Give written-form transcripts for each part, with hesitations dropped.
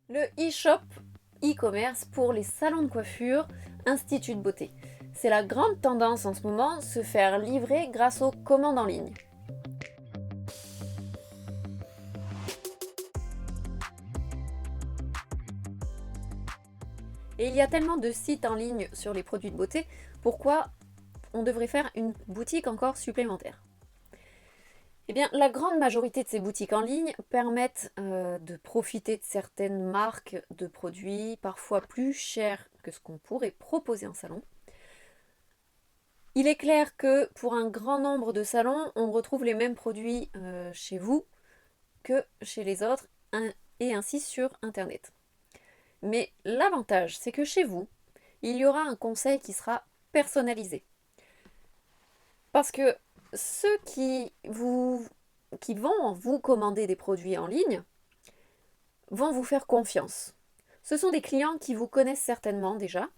Le e-shop e-commerce pour les salons de coiffure, instituts de beauté. C'est la grande tendance en ce moment, se faire livrer grâce aux commandes en ligne. Et il y a tellement de sites en ligne sur les produits de beauté, pourquoi on devrait faire une boutique encore supplémentaire? Eh bien, la grande majorité de ces boutiques en ligne permettent de profiter de certaines marques de produits parfois plus chers que ce qu'on pourrait proposer en salon. Il est clair que pour un grand nombre de salons, on retrouve les mêmes produits chez vous que chez les autres et ainsi sur Internet. Mais l'avantage, c'est que chez vous, il y aura un conseil qui sera personnalisé. Parce que ceux qui vont vous commander des produits en ligne vont vous faire confiance. Ce sont des clients qui vous connaissent certainement déjà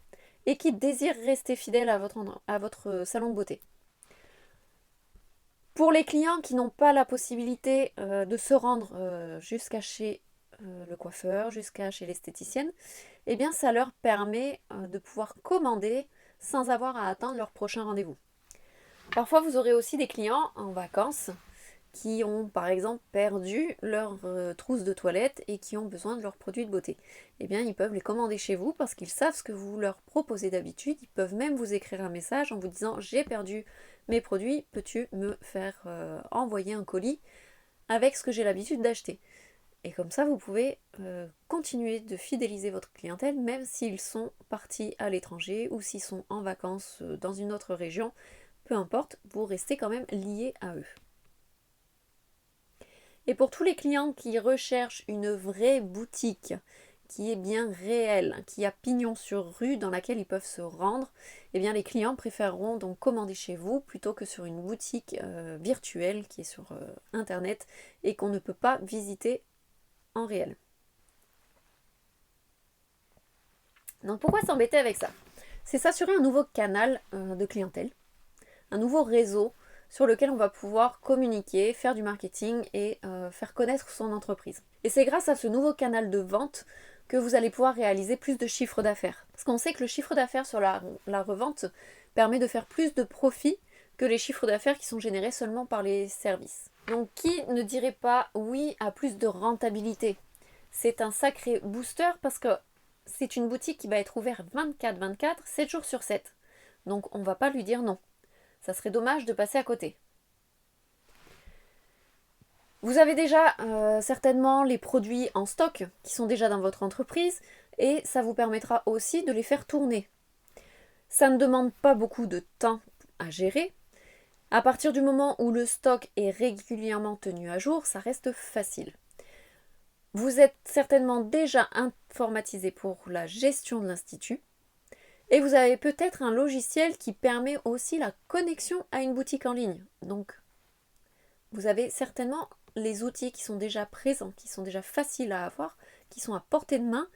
et qui désirent rester fidèles à votre salon de beauté. Pour les clients qui n'ont pas la possibilité de se rendre jusqu'à chez le coiffeur, jusqu'à chez l'esthéticienne, eh bien ça leur permet de pouvoir commander sans avoir à attendre leur prochain rendez-vous. Parfois vous aurez aussi des clients en vacances qui ont par exemple perdu leur trousse de toilette et qui ont besoin de leurs produits de beauté. Eh bien, ils peuvent les commander chez vous parce qu'ils savent ce que vous leur proposez d'habitude. Ils peuvent même vous écrire un message en vous disant j'ai perdu mes produits, peux-tu me faire envoyer un colis avec ce que j'ai l'habitude d'acheter? Et comme ça, vous pouvez continuer de fidéliser votre clientèle même s'ils sont partis à l'étranger ou s'ils sont en vacances dans une autre région. Peu importe, vous restez quand même lié à eux. Et pour tous les clients qui recherchent une vraie boutique, qui est bien réelle, qui a pignon sur rue, dans laquelle ils peuvent se rendre, eh bien les clients préféreront donc commander chez vous plutôt que sur une boutique virtuelle qui est sur Internet et qu'on ne peut pas visiter en réel. Donc pourquoi s'embêter avec ça? C'est s'assurer un nouveau canal de clientèle, un nouveau réseau sur lequel on va pouvoir communiquer, faire du marketing et faire connaître son entreprise. Et c'est grâce à ce nouveau canal de vente que vous allez pouvoir réaliser plus de chiffre d'affaires. Parce qu'on sait que le chiffre d'affaires sur la revente permet de faire plus de profit que les chiffres d'affaires qui sont générés seulement par les services. Donc qui ne dirait pas oui à plus de rentabilité? C'est un sacré booster parce que c'est une boutique qui va être ouverte 24/24, 7 jours sur 7. Donc on ne va pas lui dire non. Ça serait dommage de passer à côté. Vous avez déjà certainement les produits en stock qui sont déjà dans votre entreprise et ça vous permettra aussi de les faire tourner. Ça ne demande pas beaucoup de temps à gérer. À partir du moment où le stock est régulièrement tenu à jour, ça reste facile. Vous êtes certainement déjà informatisé pour la gestion de l'institut. Et vous avez peut-être un logiciel qui permet aussi la connexion à une boutique en ligne. Donc, vous avez certainement les outils qui sont déjà présents, qui sont déjà faciles à avoir, qui sont à portée de main.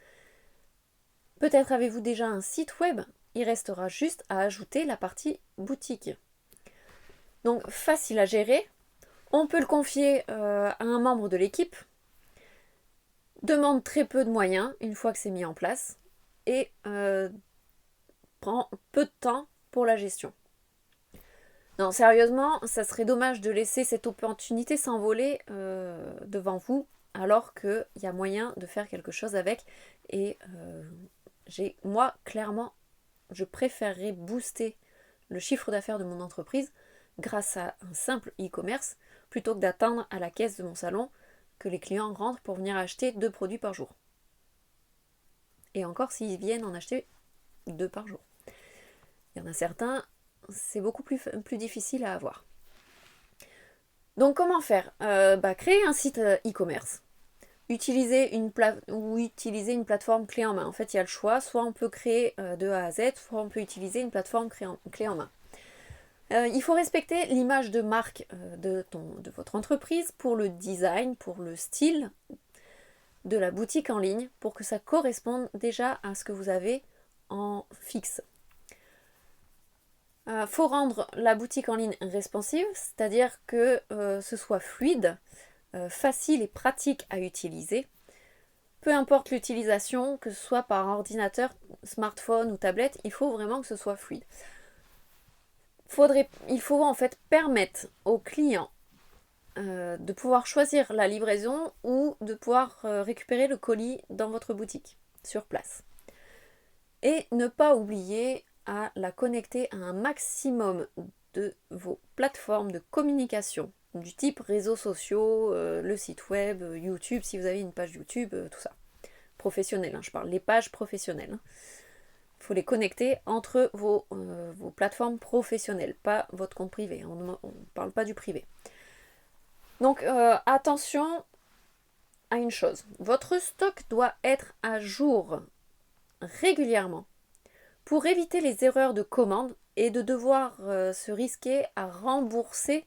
Peut-être avez-vous déjà un site web. Il restera juste à ajouter la partie boutique. Donc, facile à gérer. On peut le confier à un membre de l'équipe. Demande très peu de moyens une fois que c'est mis en place. Et prend peu de temps pour la gestion. Non, sérieusement, ça serait dommage de laisser cette opportunité s'envoler devant vous alors qu'il y a moyen de faire quelque chose avec. Et moi, clairement, je préférerais booster le chiffre d'affaires de mon entreprise grâce à un simple e-commerce plutôt que d'attendre à la caisse de mon salon que les clients rentrent pour venir acheter 2 produits par jour. Et encore s'ils viennent en acheter 2 par jour. Il y en a certains, c'est beaucoup plus difficile à avoir. Donc comment faire? Créer un site e-commerce. Utiliser une plateforme clé en main. En fait, il y a le choix. Soit on peut créer de A à Z, soit on peut utiliser une plateforme clé en main. Il faut respecter l'image de marque de votre entreprise pour le design, pour le style de la boutique en ligne, pour que ça corresponde déjà à ce que vous avez en fixe. Faut rendre la boutique en ligne responsive, c'est-à-dire que ce soit fluide, facile et pratique à utiliser. peu importe l'utilisation, que ce soit par ordinateur, smartphone ou tablette, il faut vraiment que ce soit fluide. Il faut en fait permettre aux clients de pouvoir choisir la livraison ou de pouvoir récupérer le colis dans votre boutique, sur place. Et ne pas oublier à la connecter à un maximum de vos plateformes de communication, du type réseaux sociaux, le site web, YouTube, si vous avez une page YouTube, tout ça. Professionnel, je parle, les pages professionnelles. Il faut les connecter entre vos plateformes professionnelles, pas votre compte privé. On ne parle pas du privé. Donc attention à une chose, votre stock doit être à jour régulièrement pour éviter les erreurs de commande et de devoir se risquer à rembourser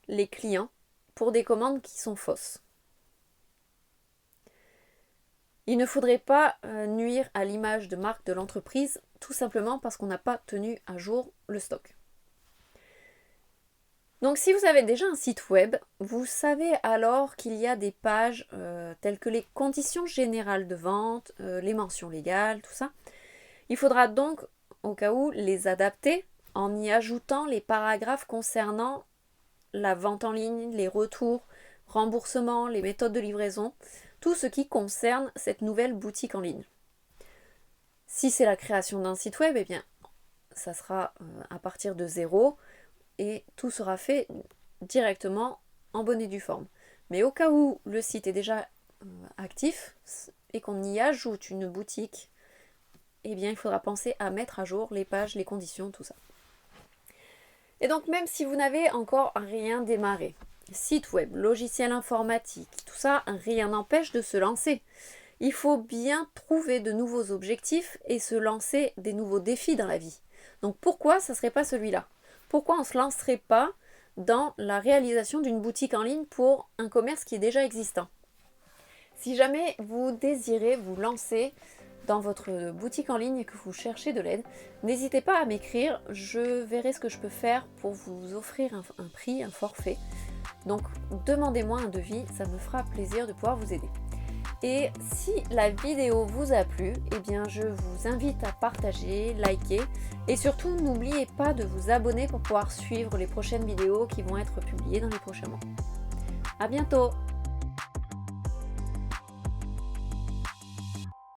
les clients pour des commandes qui sont fausses. Il ne faudrait pas nuire à l'image de marque de l'entreprise tout simplement parce qu'on n'a pas tenu à jour le stock. Donc si vous avez déjà un site web, vous savez alors qu'il y a des pages telles que les conditions générales de vente, les mentions légales, tout ça. Il faudra donc, au cas où, les adapter en y ajoutant les paragraphes concernant la vente en ligne, les retours, remboursement, les méthodes de livraison, tout ce qui concerne cette nouvelle boutique en ligne. Si c'est la création d'un site web, eh bien, ça sera à partir de zéro et tout sera fait directement en bonne et due forme. Mais au cas où le site est déjà actif et qu'on y ajoute une boutique, eh bien, il faudra penser à mettre à jour les pages, les conditions, tout ça. Et donc, même si vous n'avez encore rien démarré, site web, logiciel informatique, tout ça, rien n'empêche de se lancer. Il faut bien trouver de nouveaux objectifs et se lancer des nouveaux défis dans la vie. Donc pourquoi ça ne serait pas celui-là? Pourquoi on ne se lancerait pas dans la réalisation d'une boutique en ligne pour un commerce qui est déjà existant? Si jamais vous désirez vous lancer dans votre boutique en ligne et que vous cherchez de l'aide, n'hésitez pas à m'écrire, je verrai ce que je peux faire pour vous offrir un prix, un forfait. Donc demandez-moi un devis, ça me fera plaisir de pouvoir vous aider. Et si la vidéo vous a plu, eh bien je vous invite à partager, liker et surtout n'oubliez pas de vous abonner pour pouvoir suivre les prochaines vidéos qui vont être publiées dans les prochains mois. À bientôt!